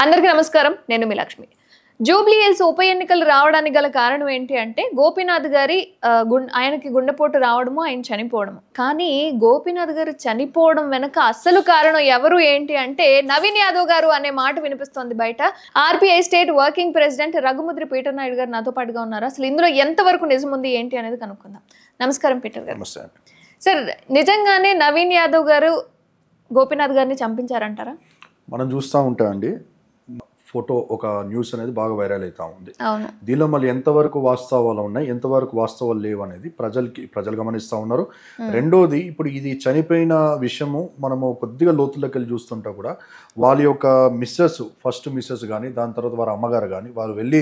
అందరికీ నమస్కారం. నేను మీ లక్ష్మి. జూబ్లీ హిల్స్ ఉప ఎన్నికలు రావడానికి గల కారణం ఏంటి అంటే గోపీనాథ్ గారి ఆయనకి గుండెపోటు రావడము, ఆయన చనిపోవడము. కానీ గోపీనాథ్ గారు చనిపోవడం వెనక అసలు కారణం ఎవరు ఏంటి అంటే నవీన్ యాదవ్ గారు అనే మాట వినిపిస్తోంది బయట. RBI state working president Raghumudri Peter Naidu గారు నాతో పాటుగా ఉన్నారు. అసలు ఇందులో ఎంతవరకు నిజం ఉంది ఏంటి అనేది కనుక్కుందాం. నమస్కారం పీటర్ గారు. సార్, నిజంగానే నవీన్ యాదవ్ గారు గోపీనాథ్ గారిని చంపించారంటారా? మనం చూస్తూ ఉంటామండి, ఫోటో ఒక న్యూస్ అనేది బాగా వైరల్ అవుతా ఉంది. దీనిలో మళ్ళీ ఎంతవరకు వాస్తవాలు ఉన్నాయి, ఎంతవరకు వాస్తవాలు లేవు అనేది ప్రజలు గమనిస్తూ ఉన్నారు. రెండోది, ఇప్పుడు ఇది చనిపోయిన విషయము మనము కొద్దిగా లోతుల్లోకి వెళ్ళి చూస్తుంటా కూడా వాళ్ళ యొక్క ఫస్ట్ మిస్సెస్ కానీ, దాని తర్వాత వారి అమ్మగారు కానీ, వారు వెళ్ళి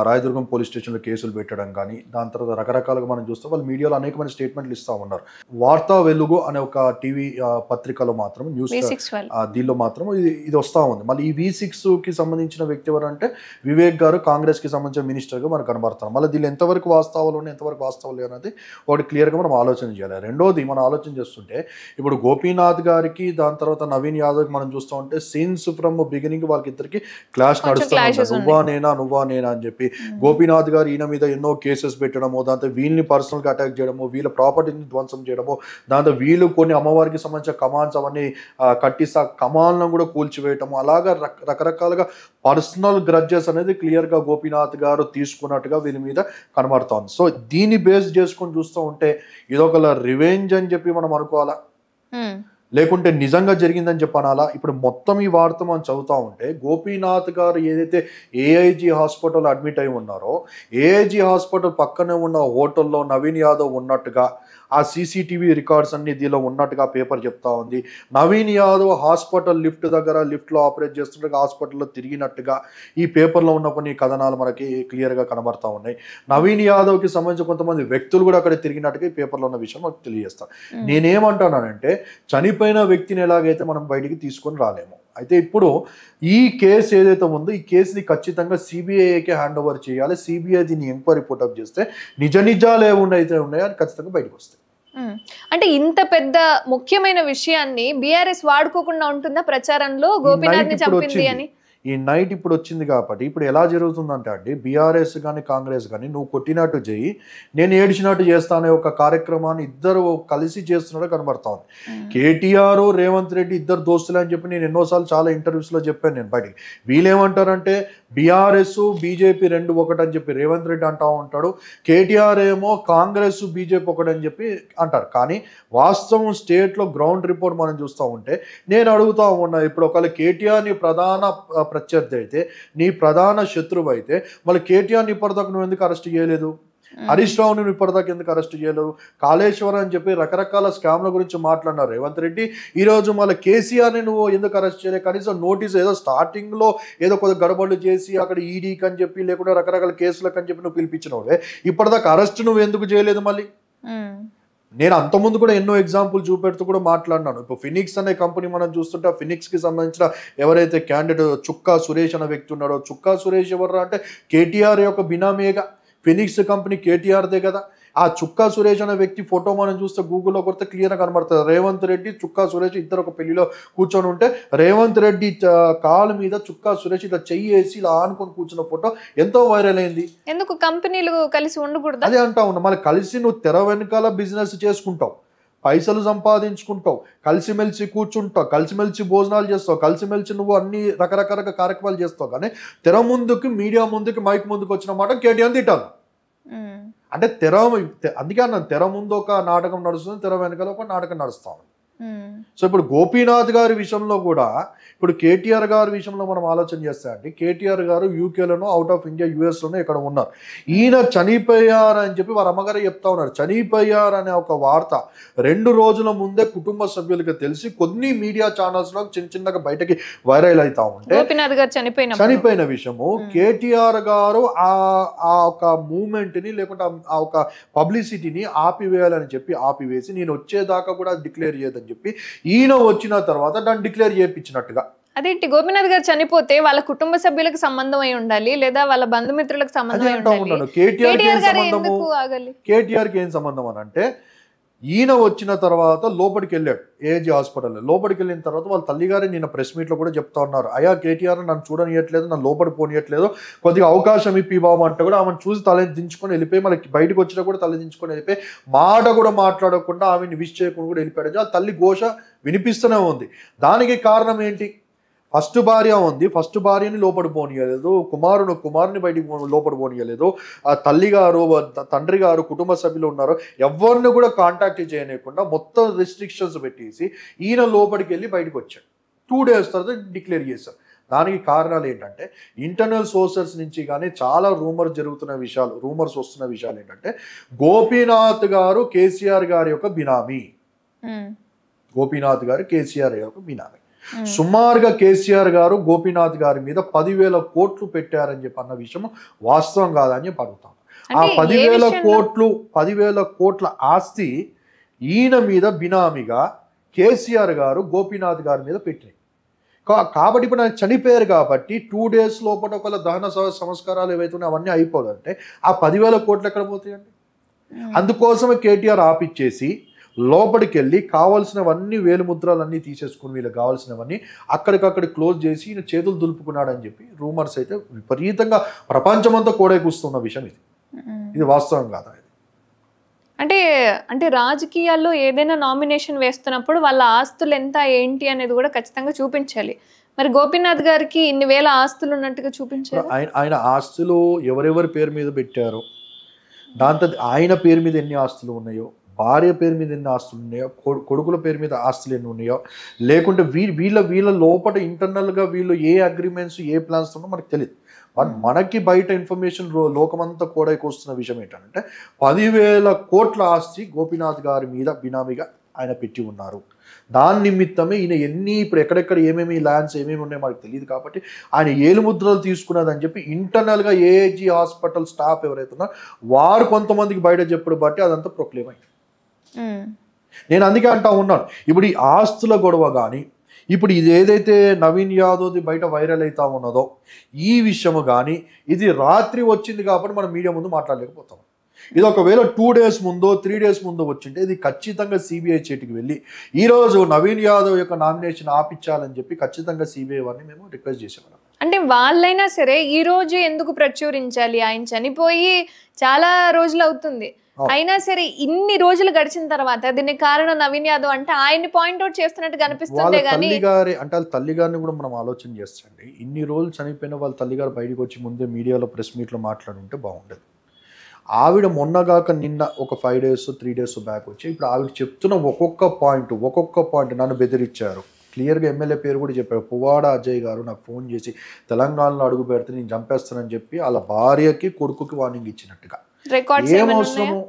రాయదుర్గం పోలీస్ స్టేషన్లో కేసులు పెట్టడం కానీ, దాని తర్వాత రకరకాలుగా మనం చూస్తే వాళ్ళు మీడియాలో అనేకమైన స్టేట్మెంట్లు ఇస్తూ ఉన్నారు. వార్తా వెలుగు అనే ఒక టీవీ పత్రికలో మాత్రం న్యూస్ దీనిలో మాత్రం ఇది వస్తూ ఉంది. మళ్ళీ ఈ V6కి సంబంధించిన వ్యక్తి ఎవరు అంటే వివేక్ గారు, కాంగ్రెస్ కి సంబంధించిన మినిస్టర్గా మనకు కనబడతారు. మళ్ళీ దీనిలో ఎంతవరకు వాస్తవాలు ఉన్నాయి, ఎంతవరకు వాస్తవాలు లేవు అనేది ఒకటి క్లియర్గా మనం ఆలోచన చేయాలి. రెండోది, మనం ఆలోచన చేస్తుంటే ఇప్పుడు గోపీనాథ్ గారికి, దాని తర్వాత నవీన్ యాదవ్కి మనం చూస్తూ ఉంటే సీన్స్ ఫ్రమ్ బిగినింగ్ వాళ్ళకి ఇద్దరికి క్లాష్ నడుస్తుంది. నువ్వా నేనా అని చెప్పి గోపీనాథ్ గారు ఈయన మీద ఎన్నో కేసెస్ పెట్టడము, దాంతో వీళ్ళని పర్సనల్గా అటాక్ చేయడము, వీళ్ళ ప్రాపర్టీని ధ్వంసం చేయడము, దాంతో వీళ్ళు కొన్ని అమ్మవారికి సంబంధించిన కమాండ్స్ అవన్నీ కట్టిస్తా కమాండ్లను కూడా కూల్చివేయటము, అలాగా రకరకాలుగా పర్సనల్ గ్రడ్జెస్ అనేది క్లియర్గా గోపీనాథ్ గారు తీసుకున్నట్టుగా వీరి మీద కనబడుతోంది. సో దీన్ని బేస్ చేసుకొని చూస్తూ ఉంటే ఇదొక రివెంజ్ అని చెప్పి మనం అనుకోవాలా, లేకుంటే నిజంగా జరిగిందని చెప్పనాలా? ఇప్పుడు మొత్తం ఈ వార్త మనం చదువుతూ ఉంటే గోపీనాథ్ గారు ఏదైతే ఏఐజీ హాస్పిటల్ అడ్మిట్ అయి ఉన్నారో, ఏఐజీ హాస్పిటల్ పక్కనే ఉన్న హోటల్లో నవీన్ యాదవ్ ఉన్నట్టుగా ఆ సీసీటీవీ రికార్డ్స్ అన్ని దీనిలో ఉన్నట్టుగా పేపర్ చెప్తా ఉంది. నవీన్ యాదవ్ హాస్పిటల్ లిఫ్ట్లో ఆపరేట్ చేస్తుండగా హాస్పిటల్లో తిరిగినట్టుగా ఈ పేపర్లో ఉన్న కొన్ని కథనాలు మనకి క్లియర్గా కనబడతా ఉన్నాయి. నవీన్ యాదవ్కి సంబంధించిన కొంతమంది వ్యక్తులు కూడా అక్కడ తిరిగినట్టుగా ఈ పేపర్లో ఉన్న విషయం మనకు తెలియజేస్తాను. నేనేమంటానంటే చనిపోయిన వ్యక్తిని ఎలాగైతే మనం బయటికి తీసుకొని రాలేము. అయితే ఇప్పుడు ఈ కేసు ఏదైతే ఉందో ఈ కేసుని ఖచ్చితంగా సిబిఐకి హ్యాండ్ ఓవర్ చేయాలి. సిబిఐ దీన్ని ఎంక్వైరీ పుటప్ చేస్తే నిజాలు ఏమున్నాయితే ఉన్నాయో అని ఖచ్చితంగా బయటకు వస్తాయి. అంటే ఇంత పెద్ద ముఖ్యమైన విషయాన్ని బీఆర్ఎస్ వాడుకోకుండా ఉంటుందా ప్రచారంలో గోపీనాథ్ ని చంపింది అని? ఈ నైట్ ఇప్పుడు వచ్చింది కాబట్టి ఇప్పుడు ఎలా జరుగుతుందంటే అండి, బీఆర్ఎస్ కానీ కాంగ్రెస్ కానీ నువ్వు కొట్టినట్టు చేయి, నేను ఏడిచినట్టు చేస్తానే ఒక కార్యక్రమాన్ని ఇద్దరు కలిసి చేస్తున్నట్టు కనబడతా ఉంది. కేటీఆర్, రేవంత్ రెడ్డి ఇద్దరు దోస్తులు అని చెప్పి నేను ఎన్నోసార్లు చాలా ఇంటర్వ్యూస్లో చెప్పాను. నేను బయటికి వీళ్ళేమంటారంటే బీఆర్ఎస్ బీజేపీ రెండు ఒకటని చెప్పి రేవంత్ రెడ్డి అంటూ ఉంటాడు, కేటీఆర్ ఏమో కాంగ్రెస్ బీజేపీ ఒకటని చెప్పి అంటారు. కానీ వాస్తవం స్టేట్లో గ్రౌండ్ రిపోర్ట్ మనం చూస్తూ ఉంటే నేను అడుగుతా ఉన్నా, ఇప్పుడు ఒకవేళ కేటీఆర్ని ప్రధాన ప్రత్యర్థి అయితే, నీ ప్రధాన శత్రువు అయితే, మళ్ళీ కేటీఆర్ని ఇప్పటిదాకా నువ్వు ఎందుకు అరెస్ట్ చేయలేదు? హరీష్ రావుని ఇప్పటిదాకా ఎందుకు అరెస్ట్ చేయలేదు? కాళేశ్వరం అని చెప్పి రకరకాల స్కామ్ల గురించి మాట్లాడినారు రేవంత్ రెడ్డి. ఈరోజు మళ్ళీ కేసీఆర్ని నువ్వు ఎందుకు అరెస్ట్ చేయలేదు? కనీసం నోటీస్ ఏదో స్టార్టింగ్లో ఏదో కొద్దిగా గడబడులు చేసి అక్కడ ఈడీకి అని చెప్పి లేకుంటే రకరకాల కేసులకు అని చెప్పి నువ్వు పిలిపించినవే, ఇప్పటిదాకా అరెస్ట్ నువ్వు ఎందుకు చేయలేదు? మళ్ళీ నేను అంతకుముందు కూడా ఎన్నో ఎగ్జాంపుల్ చూపెడుతూ కూడా మాట్లాడినాను. ఇప్పుడు ఫినిక్స్ అనే కంపెనీ మనం చూస్తుంటే ఆ ఫినిక్స్కి సంబంధించిన ఎవరైతే క్యాండిడేట్ చుక్కా సురేష్ అనే వ్యక్తి ఉన్నాడో, చుక్కా సురేష్ ఎవరు అంటే కేటీఆర్ యొక్క బినామీగా, ఫినిక్స్ కంపెనీ కేటీఆర్దే కదా. ఆ చుక్కా సురేష్ అనే వ్యక్తి ఫోటో మనం చూస్తే గూగుల్లో కొడితే క్లియర్గా కనబడుతుంది. రేవంత్ రెడ్డి, చుక్కా సురేష్ ఇద్దరు ఒక పెళ్లిలో కూర్చొని ఉంటే రేవంత్ రెడ్డి కాలు మీద చుక్కా సురేష్ ఇలా చెయ్యి వేసి ఇలా ఆనుకొని కూర్చున్న ఫోటో ఎంతో వైరల్ అయింది. ఎందుకు కంపెనీలు కలిసి ఉండకూడదు? అదే అంటా ఉన్నా, మళ్ళీ కలిసి నువ్వు తెర వెనకాల బిజినెస్ చేసుకుంటావు, పైసలు సంపాదించుకుంటావు, కలిసిమెలిసి కూర్చుంటావు, కలిసిమెలిసి భోజనాలు చేస్తావు, కలిసిమెలిసి నువ్వు అన్ని రకరకాల కార్యక్రమాలు చేస్తావు. కానీ తెర ముందుకి, మీడియా ముందుకి, మైక్ ముందుకు వచ్చిన మాట కేటీఆర్ తిట్టాను. అంటే అందుకే అన్నాను, తెర ముందు ఒక నాటకం నడుస్తుంది, తెర వెనకాల ఒక నాటకం నడుస్తాం. సో ఇప్పుడు గోపీనాథ్ గారి విషయంలో కూడా, ఇప్పుడు కేటీఆర్ గారి విషయంలో మనం ఆలోచన చేస్తే అండి, కేటీఆర్ గారు యూకేలోనో, అవుట్ ఆఫ్ ఇండియా యూఎస్లోనో ఇక్కడ ఉన్నారు. ఈయన చనిపోయారని చెప్పి వారి అమ్మగారు చెప్తా ఉన్నారు. చనిపోయారనే ఒక వార్త 2 రోజుల ముందే కుటుంబ సభ్యులకి తెలిసి కొన్ని మీడియా ఛానల్స్లో చిన్నగా బయటకి వైరల్ అవుతా ఉంటే గోపీనాథ్ గారు చనిపోయిన విషయము కేటీఆర్ గారు ఆ ఒక మూమెంట్ని లేకుంటే ఆ ఒక పబ్లిసిటీని ఆపివేయాలని చెప్పి ఆపివేసి, నేను వచ్చేదాకా కూడా డిక్లేర్ చేయదని చెప్పి ఈయన వచ్చిన తర్వాత దాన్ని డిక్లేర్ చేయించినట్టుగా. అదేంటి, గోపీనాథ్ గారు చనిపోతే వాళ్ళ కుటుంబ సభ్యులకు సంబంధం అయి ఉండాలి, లేదా వాళ్ళ బంధుమిత్రులకు సంబంధం అయి ఉండాలి. కేటీఆర్కి ఏం సంబంధం అని అంటే ఈయన వచ్చిన తర్వాత లోపలికి వెళ్ళాడు ఏజీ హాస్పిటల్లో. లోపలికి వెళ్ళిన తర్వాత వాళ్ళ తల్లిగారే నిన్న ప్రెస్ మీట్లో కూడా చెప్తా ఉన్నారు, అయ్యా కేటీఆర్ నన్ను చూడనియట్లేదు, నన్ను లోపలికి పోనీయట్లేదు, కొద్దిగా అవకాశం ఇప్పి బాబు అంటే కూడా ఆమెను చూసి తలదించుకొని వెళ్ళిపోయి, మనకి బయటకు వచ్చినా కూడా తలదించుకొని వెళ్ళిపోయి, మాట కూడా మాట్లాడకుండా ఆమెను విష్ చేయకుండా కూడా వెళ్ళిపోయాడు. ఆ తల్లి ఘోష వినిపిస్తూనే ఉంది. దానికి కారణం ఏంటి? ఫస్ట్ భార్య ఉంది, ఫస్ట్ భార్యని లోపడి పోనీయలేదు, కుమారుని బయటికి లోపడి పోనీయలేదు, ఆ తల్లిగారు తండ్రి గారు కుటుంబ సభ్యులు ఉన్నారు, ఎవరిని కూడా కాంటాక్ట్ చేయలేకుండా మొత్తం రెస్ట్రిక్షన్స్ పెట్టేసి ఈయన లోపలికి వెళ్ళి బయటకు వచ్చాడు. 2 days తర్వాత డిక్లేర్ చేశారు. దానికి కారణాలు ఏంటంటే ఇంటర్నల్ సోర్సెస్ నుంచి కానీ చాలా రూమర్స్ వస్తున్న విషయాలు ఏంటంటే గోపీనాథ్ గారు కేసీఆర్ గారి యొక్క బినామీ. గోపీనాథ్ గారు కేసీఆర్ యొక్క బినామీ. సుమారుగా కేసీఆర్ గారు గోపీనాథ్ గారి మీద 10,000 కోట్లు పెట్టారని చెప్పి అన్న విషయం వాస్తవం కాదని చెప్పి అడుగుతాం. ఆ 10,000 కోట్ల ఆస్తి ఈయన మీద బినామీగా కేసీఆర్ గారు గోపీనాథ్ గారి మీద పెట్టినాయి. కాబట్టి ఇప్పుడు ఆయన చనిపోయారు కాబట్టి 2 days లోపల ఒకవేళ దహన సంస్కారాలు ఏవైతే ఉన్నాయో అవన్నీ అయిపోదంటే ఆ 10,000 కోట్లు ఎక్కడ పోతాయండి? అందుకోసమే కేటీఆర్ ఆపిచ్చేసి లోపలికి వెళ్ళి కావాల్సినవన్నీ వేలుముద్రలన్నీ తీసేసుకుని వీళ్ళకి కావాల్సినవన్నీ అక్కడికక్కడ క్లోజ్ చేసి ఈయన చేతులు దులుపుకున్నాడని చెప్పి రూమర్స్ అయితే విపరీతంగా ప్రపంచమంతా కూస్తున్న విషయం ఇది వాస్తవం కాదా? అంటే రాజకీయాల్లో ఏదైనా నామినేషన్ వేస్తున్నప్పుడు వాళ్ళ ఆస్తులు ఎంత ఏంటి అనేది కూడా ఖచ్చితంగా చూపించాలి. మరి గోపీనాథ్ గారికి ఇన్ని వేల ఆస్తులు ఉన్నట్టుగా చూపించారు. ఆయన ఆస్తులు ఎవరెవరి పేరు మీద పెట్టారో, దాంతో ఆయన పేరు మీద ఎన్ని ఆస్తులు ఉన్నాయో, భార్య పేరు మీద ఎన్ని ఆస్తులు ఉన్నాయో, కొడుకుల పేరు మీద ఆస్తులు ఎన్ని ఉన్నాయో, లేకుంటే వీళ్ళ లోపల ఇంటర్నల్గా వీళ్ళు ఏ అగ్రిమెంట్స్ ఏ ప్లాన్స్ ఉన్నో మనకు తెలియదు. బట్ మనకి బయట ఇన్ఫర్మేషన్ లోకమంతా వస్తున్న విషయం ఏంటంటే 10,000 కోట్ల ఆస్తి గోపీనాథ్ గారి మీద బినామీగా ఆయన పెట్టి ఉన్నారు. దాని నిమిత్తమే ఈయన ఇప్పుడు ఎక్కడెక్కడ ఏమేమి ల్యాండ్స్ ఏమేమి ఉన్నాయో మనకు తెలియదు కాబట్టి ఆయన ఏలుముద్రలు తీసుకున్నదని చెప్పి ఇంటర్నల్గా ఏజీ హాస్పిటల్ స్టాఫ్ ఎవరైతే ఉన్నారో వారు కొంతమందికి బయట చెప్పడం బట్టి అదంతా ప్రొక్లేమ్ అయింది. నేను అందుకే అంటా ఉన్నాను, ఇప్పుడు ఈ ఆస్తుల గొడవ కానీ ఇప్పుడు ఇది ఏదైతే నవీన్ యాదవ్ది బయట వైరల్ అవుతా ఉన్నదో ఈ విషయము కానీ ఇది రాత్రి వచ్చింది కాబట్టి మనం మీడియా ముందు మాట్లాడలేకపోతాం. ఇది ఒకవేళ 2 days ముందో 3 days ముందో వచ్చింటే ఇది ఖచ్చితంగా సిబిఐ చేతికి వెళ్ళి ఈరోజు నవీన్ యాదవ్ యొక్క నామినేషన్ ఆపించాలని చెప్పి ఖచ్చితంగా సిబిఐ వారిని మేము రిక్వెస్ట్ చేసేవాళ్ళం. అంటే వాళ్ళైనా సరే ఈ రోజు ఎందుకు ప్రచురించాలి? ఆయన చనిపోయి చాలా రోజులు అవుతుంది, అయినా సరే ఇన్ని రోజులు గడిచిన తర్వాత దీనికి కారణం నవీన్ యాదవ్ అంటే ఆయన్ని పాయింట్అవుట్ చేస్తున్నట్టు కనిపిస్తుంది. తల్లిగారిని కూడా మనం ఆలోచన చేస్తండి, ఇన్ని రోజులు చనిపోయిన వాళ్ళ తల్లిగారు బయటకు వచ్చి ముందే మీడియాలో ప్రెస్ మీట్లో మాట్లాడుంటే బాగుండేది. ఆవిడ మొన్నగాక నిన్న ఒక 5 days 3 days బ్యాక్ వచ్చి ఇప్పుడు ఆవిడ చెప్తున్న ఒక్కొక్క పాయింట్ నన్ను బెదిరించారు. క్లియర్గా ఎమ్మెల్యే పేరు కూడా చెప్పారు, పువ్వాడ అజయ్ గారు నాకు ఫోన్ చేసి తెలంగాణలో అడుగు పెడితే నేను చంపేస్తానని చెప్పి వాళ్ళ భార్యకి కొడుకుకి వార్నింగ్ ఇచ్చినట్టుగా. ఏమవసరము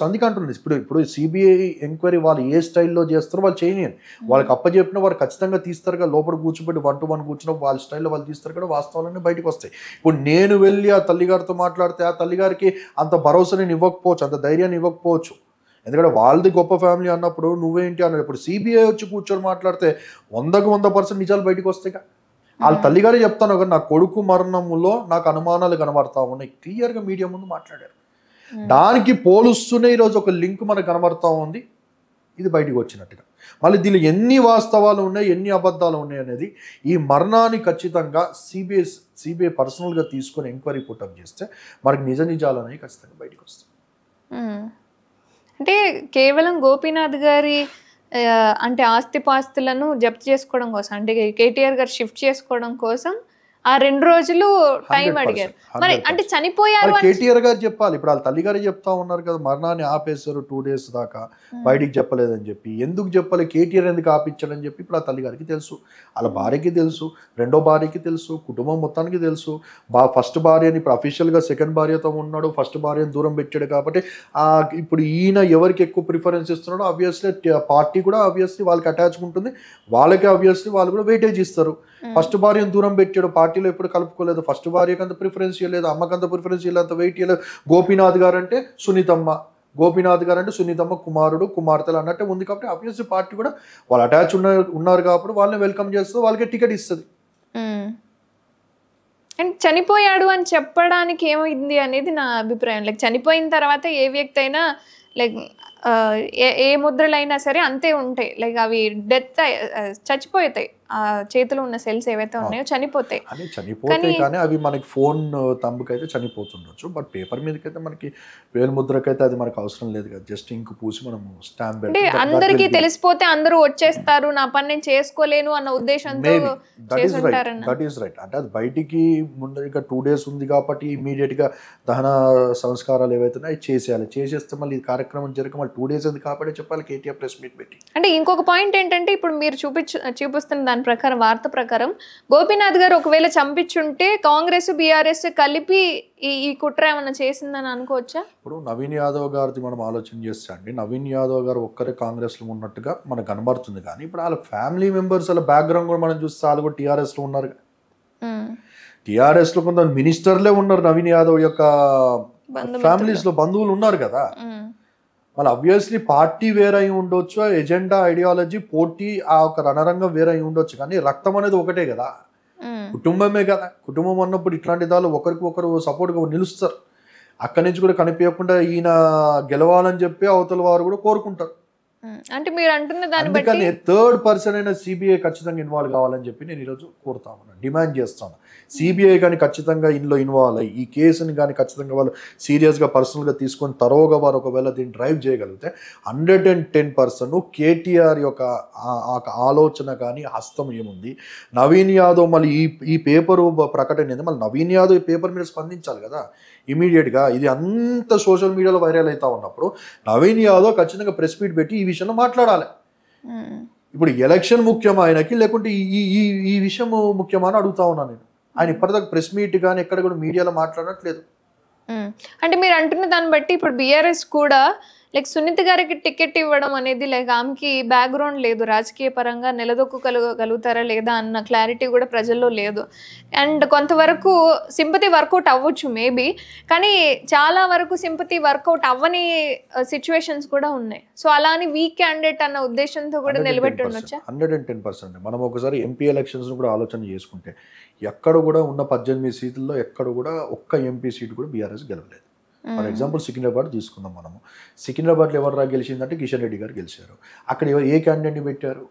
అందుకే అంటుంది. ఇప్పుడు సిబిఐ ఎంక్వైరీ వాళ్ళు ఏ స్టైల్లో చేస్తారో వాళ్ళు చేయనియండి, వాళ్ళకి అప్పచెప్పిన వారు ఖచ్చితంగా తీస్తారు. లోపల కూర్చోబెట్టి 1 to 1 కూర్చున్నప్పుడు వాళ్ళ స్టైల్లో వాళ్ళు తీస్తారు కదా, వాస్తవాలన్నీ బయటకు వస్తాయి. ఇప్పుడు నేను వెళ్ళి ఆ తల్లిగారితో మాట్లాడితే ఆ తల్లిగారికి అంత భరోసా నేను ఇవ్వకపోవచ్చు, అంత ధైర్యాన్ని ఇవ్వకపోవచ్చు. ఎందుకంటే వాళ్ళది గొప్ప ఫ్యామిలీ అన్నప్పుడు నువ్వేంటి అన్నది. ఇప్పుడు సిబిఐ వచ్చి కూర్చొని మాట్లాడితే 100% నిజాలు బయటకు వస్తాయి. వాళ్ళ తల్లిగారే చెప్తాను కదా, నా కొడుకు మరణంలో నాకు అనుమానాలు కనబడతా ఉన్నాయి, క్లియర్గా మీడియా ముందు మాట్లాడారు. దానికి పోలుస్తూనే ఈరోజు ఒక లింక్ మనకు కనబడతా ఉంది, ఇది బయటికి వచ్చినట్టుగా. మళ్ళీ దీనిలో ఎన్ని వాస్తవాలు ఉన్నాయి ఎన్ని అబద్ధాలు ఉన్నాయి అనేది ఈ మరణాన్ని ఖచ్చితంగా సిబిఐ పర్సనల్గా తీసుకొని ఎంక్వైరీ పుట్టప్ చేస్తే మనకి నిజాలు అనేవి ఖచ్చితంగా బయటకు వస్తాయి. అంటే కేవలం గోపీనాథ్ గారి అంటే ఆస్తిపాస్తులను జప్తు చేసుకోవడం కోసం, అంటే కేటీఆర్ గారు షిఫ్ట్ చేసుకోవడం కోసం ఆ 2 రోజులు టైం అడిగారు. మరి అంటే చనిపోయారు కేటీఆర్ గారు చెప్పాలి. ఇప్పుడు వాళ్ళ తల్లిగారే చెప్తా ఉన్నారు కదా, మరణాన్ని ఆపేశారు 2 days దాకా బయటికి చెప్పలేదని చెప్పి. ఎందుకు చెప్పాలి, కేటీఆర్ ఎందుకు ఆపించాడని చెప్పి ఇప్పుడు ఆ తల్లిగారికి తెలుసు, వాళ్ళ భార్యకి తెలుసు, రెండో భార్యకి తెలుసు, కుటుంబం మొత్తానికి తెలుసు. ఫస్ట్ భార్యని ఇప్పుడు అఫీషియల్గా సెకండ్ భార్యతో ఉన్నాడు, ఫస్ట్ భార్యను దూరం పెట్టాడు కాబట్టి ఇప్పుడు ఈయన ఎవరికి ఎక్కువ ప్రిఫరెన్స్ ఇస్తున్నాడో ఆబ్వియస్లీ పార్టీ కూడా ఆబ్వియస్లీ వాళ్ళకి అటాచ్ ఉంటుంది, వాళ్ళకి ఆబ్వియస్లీ వాళ్ళు కూడా వెయిటేజ్ ఇస్తారు. ఫస్ట్ భార్యను దూరం పెట్టాడు, పార్టీలో ఎప్పుడు కలుపుకోలేదు, ఫస్ట్ భార్యకి అంత ప్రిఫరెన్స్ ఇవ్వలేదు, అమ్మకంత ప్రిఫరెన్స్ ఇవ్వలేదు, అంత వెయిట్ ఇవ్వలేదు. గోపీనాథ్ గారు అంటే సునీతమ్మ కుమార్తెలు అన్నట్టే ఉంది కాబట్టి ఆబ్వియస్లీ పార్టీ కూడా వాళ్ళు అటాచ్ ఉన్నారు కాబట్టి వాళ్ళని వెల్కమ్ చేస్తుంది, వాళ్ళకి టికెట్ ఇస్తుంది. అండ్ చనిపోయాడు అని చెప్పడానికి ఏమైంది అనేది నా అభిప్రాయం. లైక్ చనిపోయిన తర్వాత ఏ వ్యక్తి అయినా లైక్ ఏ ముద్రలైనా సరే అంతే ఉంటాయి, లైక్ అవి డెత్ చచ్చిపోతాయి, ఆ చేతిలో ఉన్న సెల్స్ ఏవైతే ఉన్నాయో చనిపోతాయి. కానీ అవి మనకి ఫోన్ తంబుకైతే చనిపోతుండొచ్చు, బట్ పేపర్ మీదకైతే మనకి వేలు ముద్రకైతే అది మనకు అవసరం లేదు కదా, జస్ట్ ఇంకు పూసి మనం స్టాంప్ అంటే అందరికీ తెలిసిపోతే అందరూ వచ్చేస్తారు, నా పని నేను చేసుకోలేను అన్న ఉద్దేశంతో చేసుంటారన్న. That is right. అంటే అది బయటికి ముందరగా 2 days ఉంది కాబట్టి ఇమీడియట్ గా దహన సంస్కారాలు ఏవైతే ఉన్నాయో చేసేయాలి. చేసేస్తే మళ్ళీ ఈ కార్యక్రమం జరగక మళ్ళీ 2 days ఉంది కాబట్టి చెప్పాలి కేటీఆర్ ప్రెస్ మీట్ పెట్టి. అంటే ఇంకొక పాయింట్ ఏంటంటే ఇప్పుడు మీరు చూపిస్తున్న దాని ప్రకారం, వార్త ప్రకారం గోపీనాథ్ గారు ఒకవేళ చంపించుంటే కాంగ్రెస్ బీఆర్ఎస్ కలిపి ఈ కుట్ర ఏమన్నా చేసిందని అనుకోవచ్చా? ఇప్పుడు నవీన్ యాదవ్ గారిది మనం ఆలోచన చేస్తే అండి, నవీన్ యాదవ్ గారు ఒక్కరే కాంగ్రెస్ లో ఉన్నట్టుగా మనకు కనబడుతుంది, కానీ ఇప్పుడు వాళ్ళ ఫ్యామిలీ మెంబర్స్ వాళ్ళ బ్యాక్గ్రౌండ్ కూడా మనం చూస్తే వాళ్ళు కూడా టీఆర్ఎస్ లో ఉన్నారు. టీఆర్ఎస్ లో కొంత మినిస్టర్లే ఉన్నారు, నవీన్ యాదవ్ యొక్క ఫ్యామిలీస్ లో బంధువులు ఉన్నారు కదా. మళ్ళీ అబ్వియస్లీ పార్టీ వేరే అయి ఉండొచ్చు, ఎజెండా ఐడియాలజీ పోటీ ఆ ఒక రణరంగం వేరే అయి ఉండొచ్చు, కానీ రక్తం అనేది ఒకటే కదా, కుటుంబమే కదా. కుటుంబం అన్నప్పుడు ఇట్లాంటి దాళ్ళు ఒకరికి ఒకరు సపోర్ట్గా నిలుస్తారు. అక్కడి నుంచి కూడా కనిపించకుండా ఈయన గెలవాలని చెప్పి అవతల వారు కూడా కోరుకుంటారు. అంటే మీరు అంటున్న దాన్ని బట్టి థర్డ్ పర్సన్ అయినా సిబిఐ ఖచ్చితంగా ఇన్వాల్వ్ కావాలని చెప్పి నేను ఈరోజు కోరుతా ఉన్నాను, డిమాండ్ చేస్తాను. సిబిఐ కానీ ఖచ్చితంగా ఇందులో ఇన్వాల్వ్ అయ్యి ఈ కేసుని కానీ ఖచ్చితంగా వాళ్ళు సీరియస్గా పర్సనల్గా తీసుకొని తరోగా వారు ఒకవేళ దీన్ని డ్రైవ్ చేయగలిగితే 110% కేటీఆర్ యొక్క ఆలోచన కానీ హస్తం ఏముంది. నవీన్ యాదవ్ మళ్ళీ ఈ పేపరు ప్రకటన ఏంది, మళ్ళీ నవీన్ యాదవ్ ఈ పేపర్ మీద స్పందించాలి కదా ఇమీడియట్గా. ఇది అంత సోషల్ మీడియాలో వైరల్ అవుతా ఉన్నప్పుడు నవీన్ యాదవ్ ఖచ్చితంగా ప్రెస్ మీట్ పెట్టి ఈ విషయంలో మాట్లాడాలి. ఇప్పుడు ఎలక్షన్ ముఖ్యమా ఆయనకి, లేకుంటే ఈ విషయం ముఖ్యమా అని అడుగుతా ఉన్నాను నేను. ఆయన ఇప్పటిదాకా ప్రెస్ మీట్ కానీ ఎక్కడ కూడా మీడియాలో మాట్లాడట్లేదు. అంటే మీరు అంటున్న దాన్ని బట్టి ఇప్పుడు బీఆర్ఎస్ కూడా లైక్ సునీత గారికి టికెట్ ఇవ్వడం అనేది, లైక్ ఆమెకి బ్యాక్గ్రౌండ్ లేదు, రాజకీయ పరంగా నిలదొక్కగలుగుతారా లేదా అన్న క్లారిటీ కూడా ప్రజల్లో లేదు. అండ్ కొంతవరకు సింపతి వర్కౌట్ అవ్వచ్చు మేబీ, కానీ చాలా వరకు సింపతి వర్కౌట్ అవ్వని సిచ్యువేషన్స్ కూడా ఉన్నాయి. సో అలా అని వీక్ క్యాండిడేట్ అన్న ఉద్దేశంతో కూడా నిలబెట్టి ఉండొచ్చా? 110%. మనం ఒకసారి ఎంపీ ఎలక్షన్స్ కూడా ఆలోచన చేసుకుంటే ఎక్కడ కూడా ఉన్న 18 సీట్లలో ఎక్కడ కూడా ఒక్క ఎంపీ సీట్ కూడా బీఆర్ఎస్ గెలవలేదు. ఫర్ ఎగ్జాంపుల్ సికింద్రాబాద్ తీసుకుందాం మనము. సికింద్రాబాద్లో ఎవరు గెలిచిందంటే కిషన్ రెడ్డి గారు గెలిచారు. అక్కడ ఏ క్యాండిడేట్ని పెట్టారు?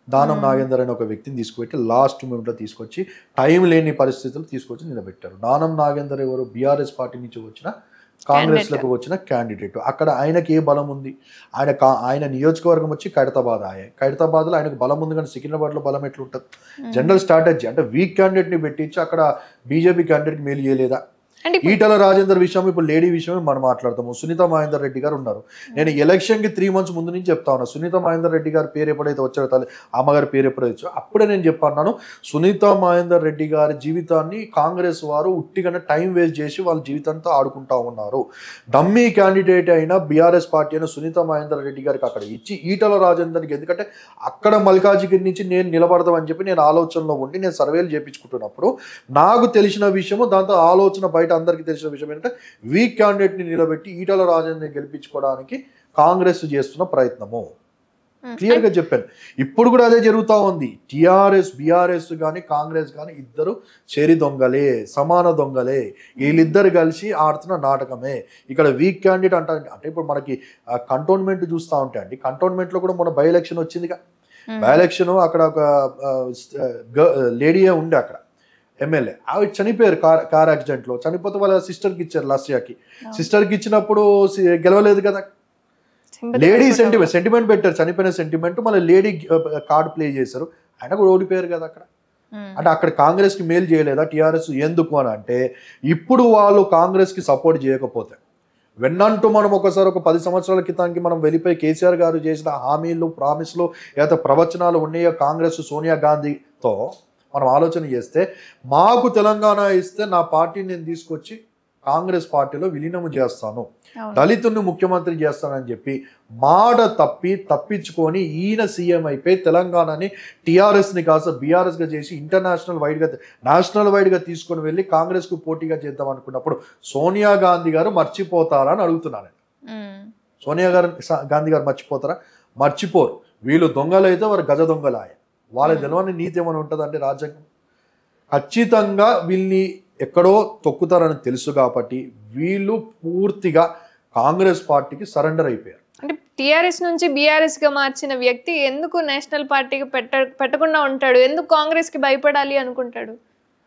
దానం నాగేందర్ అనే ఒక వ్యక్తిని తీసుకుపెట్టి లాస్ట్ మూమెంట్లో తీసుకొచ్చి టైం లేని పరిస్థితులు తీసుకొచ్చి నిలబెట్టారు. దానం నాగేందర్ ఎవరు? బీఆర్ఎస్ పార్టీ నుంచి వచ్చిన కాంగ్రెస్లకు వచ్చిన క్యాండిడేట్. అక్కడ ఆయనకి ఏ బలం ఉంది? ఆయన నియోజకవర్గం వచ్చి ఖైరతాబాద్లో ఆయనకు బలం ఉంది, కానీ సికింద్రాబాద్లో బలం ఎట్లుంటుంది? జనరల్ స్ట్రాటజీ అంటే వీక్ క్యాండిడేట్ని పెట్టించి అక్కడ బీజేపీ క్యాండిడేట్కి మేలు చేయలేదా? ఈటల రాజేందర్ విషయం, ఇప్పుడు లేడీ విషయమే మనం మాట్లాడతాము. సునీత మహేందర్ రెడ్డి గారు ఉన్నారు. నేను ఎలక్షన్కి 3 months ముందు నుంచి చెప్తా ఉన్నా, సునీత మహేందర్ రెడ్డి గారి పేరు ఎప్పుడైతే వచ్చారో, అమ్మగారి పేరు ఎప్పుడైతే వచ్చో అప్పుడే నేను చెప్పన్నాను, సునీత మహేందర్ రెడ్డి గారి జీవితాన్ని కాంగ్రెస్ వారు ఉట్టిగానే టైం వేస్ట్ చేసి వాళ్ళ జీవితంతో ఆడుకుంటా ఉన్నారు. డమ్మీ క్యాండిడేట్ అయిన బీఆర్ఎస్ పార్టీ అయిన సునీత మహేందర్ రెడ్డి గారికి అక్కడ ఇచ్చి ఈటల రాజేందర్కి, ఎందుకంటే అక్కడ మల్కాజిగిరి నుంచి నేను నిలబడదామని చెప్పి నేను ఆలోచనలో ఉండి నేను సర్వేలు చేయించుకుంటున్నప్పుడు నాకు తెలిసిన విషయము, దాంతో ఆలోచన బయట అందరికీ తెలిసిన విషయం ఏంటంటే వీక్ క్యాండిడేట్ని నిలబెట్టి ఈటల రాజేందర్ని గెలిపించుకోవడానికి కాంగ్రెస్ చేస్తున్న ప్రయత్నము. క్లియర్గా చెప్పాను. ఇప్పుడు కూడా అదే జరుగుతూ ఉంది. టీఆర్ఎస్ బీఆర్ఎస్ కానీ కాంగ్రెస్ కానీ ఇద్దరు చెరి దొంగలే, సమాన దొంగలే. వీళ్ళిద్దరు కలిసి ఆడుతున్న నాటకమే. ఇక్కడ వీక్ క్యాండిడేట్ అంటే ఇప్పుడు మనకి కంటోన్మెంట్ చూస్తూ ఉంటే అండి, కంటోన్మెంట్లో కూడా మొన్న బై ఎలక్షన్ వచ్చిందిగా. బై ఎలక్షన్ అక్కడ ఒక లేడీయే ఉండే అక్కడ ఎమ్మెల్యే, ఆవిడ చనిపోయారు కార్ యాక్సిడెంట్లో. చనిపోతే వాళ్ళ సిస్టర్కి ఇచ్చారు, లాస్యాకి. సిస్టర్కి ఇచ్చినప్పుడు గెలవలేదు కదా. లేడీ సెంటిమెంట్ పెట్టారు, చనిపోయిన సెంటిమెంట్, మళ్ళీ లేడీ కార్డు ప్లే చేశారు, ఆయన కూడా ఓడిపోయారు కదా అక్కడ. అంటే అక్కడ కాంగ్రెస్కి మేలు చేయలేదా టీఆర్ఎస్? ఎందుకు అని అంటే ఇప్పుడు వాళ్ళు కాంగ్రెస్కి సపోర్ట్ చేయకపోతే వెన్నంటూ మనం ఒకసారి ఒక 10 సంవత్సరాల క్రితానికి మనం వెళ్ళిపోయి కేసీఆర్ గారు చేసిన హామీలు, ప్రామిస్లు, ఏదైతే ప్రవచనాలు ఉన్నాయో కాంగ్రెస్ సోనియా గాంధీతో మనం ఆలోచన చేస్తే, మాకు తెలంగాణ ఇస్తే నా పార్టీని నేను తీసుకొచ్చి కాంగ్రెస్ పార్టీలో విలీనము చేస్తాను, దళితుడిని ముఖ్యమంత్రి చేస్తానని చెప్పి మాట తప్పించుకొని ఈయన సీఎం అయిపోయి తెలంగాణని టీఆర్ఎస్ని కాస్త బీఆర్ఎస్గా చేసి నేషనల్ వైడ్గా తీసుకొని వెళ్ళి కాంగ్రెస్కు పోటీగా చేద్దాం అనుకున్నప్పుడు సోనియా గాంధీ గారు మర్చిపోతారా అని అడుగుతున్నాను. సోనియా గాంధీ గారు మర్చిపోతారా? మర్చిపోరు. వీళ్ళు దొంగలైతే వారు గజ దొంగలాయ. వాళ్ళ తెలవని నీతి ఏమైనా ఉంటుందంటే రాజ్యాంగం ఖచ్చితంగా వీళ్ళని ఎక్కడో తొక్కుతారని తెలుసు కాబట్టి వీళ్ళు పూర్తిగా కాంగ్రెస్ పార్టీకి సరెండర్ అయిపోయారు. అంటే టీఆర్ఎస్ నుంచి బీఆర్ఎస్ గా మార్చిన వ్యక్తి ఎందుకు నేషనల్ పార్టీకి పెట్టకుండా ఉంటాడు, ఎందుకు కాంగ్రెస్ కి భయపడాలి అనుకుంటాడు?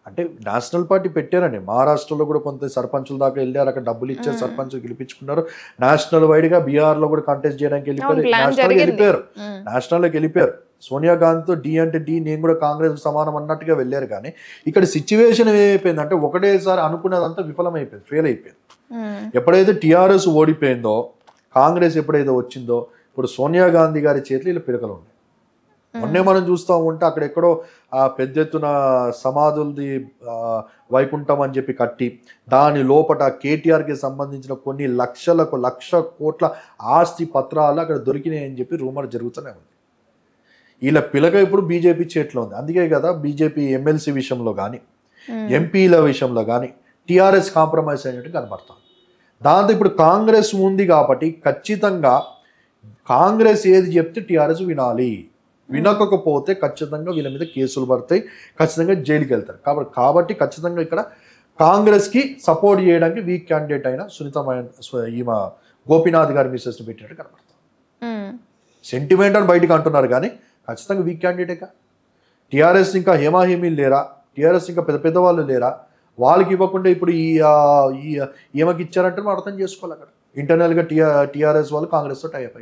అంటే నేషనల్ పార్టీ పెట్టారండి, మహారాష్ట్రలో కూడా కొంత సర్పంచుల దాకా వెళ్ళారు, అక్కడ డబ్బులు ఇచ్చారు, సర్పంచ్ గెలిపించుకున్నారు. నేషనల్ వైడ్ గా బీహార్ లో కూడా కంటెస్ట్ చేయడానికి వెళ్ళిపోయారు, నేషనల్లోకి వెళ్ళిపోయారు. సోనియా గాంధీతో డి అంటే డి, నేను కూడా కాంగ్రెస్ సమానం అన్నట్టుగా వెళ్ళారు. కానీ ఇక్కడ సిచ్యువేషన్ ఏమైపోయిందంటే ఒకటేసారి అనుకున్నదంతా విఫలమైపోయింది, ఫెయిల్ అయిపోయింది. ఎప్పుడైతే టీఆర్ఎస్ ఓడిపోయిందో, కాంగ్రెస్ ఎప్పుడైతే వచ్చిందో, ఇప్పుడు సోనియా గాంధీ గారి చేతిలో ఇలా పిలకలు ఉన్నాయి. మొన్నే మనం చూస్తూ ఉంటే అక్కడెక్కడో పెద్ద ఎత్తున సమాధులది వైకుంఠం అని చెప్పి కట్టి దాని లోపల కేటీఆర్కి సంబంధించిన కొన్ని లక్ష కోట్ల ఆస్తి పత్రాలు అక్కడ దొరికినాయి అని చెప్పి రూమర్ జరుగుతూనే ఉంది. వీళ్ళ పిలక ఇప్పుడు బీజేపీ చేతిలో ఉంది. అందుకే కదా బీజేపీ ఎమ్మెల్సీ విషయంలో కానీ ఎంపీల విషయంలో కానీ టీఆర్ఎస్ కాంప్రమైజ్ అయినట్టు కనబడతాం. దాంతో ఇప్పుడు కాంగ్రెస్ ఉంది కాబట్టి ఖచ్చితంగా కాంగ్రెస్ ఏది చెప్తే టీఆర్ఎస్ వినాలి, వినకపోతే ఖచ్చితంగా వీళ్ళ మీద కేసులు పడతాయి, ఖచ్చితంగా జైలుకి వెళ్తారు. కాబట్టి ఖచ్చితంగా ఇక్కడ కాంగ్రెస్కి సపోర్ట్ చేయడానికి వీక్ క్యాండిడేట్ అయిన ఈమె గోపీనాథ్ గారి మిసెస్ని పెట్టినట్టు కనబడతాం. సెంటిమెంట్ అని బయటకు అంటున్నారు కానీ ఖచ్చితంగా వీక్ క్యాండిడేట్గా. టీఆర్ఎస్ ఇంకా హేమాహేమీలు లేరా, టీఆర్ఎస్ ఇంకా పెద్ద వాళ్ళు లేరా, వాళ్ళకి ఇవ్వకుండా ఇప్పుడు ఈమెకి ఇచ్చారంటే మనం అర్థం చేసుకోవాలి. అక్కడ ఇంటర్నల్గా టీఆర్ఎస్ వాళ్ళు కాంగ్రెస్తో టై అప్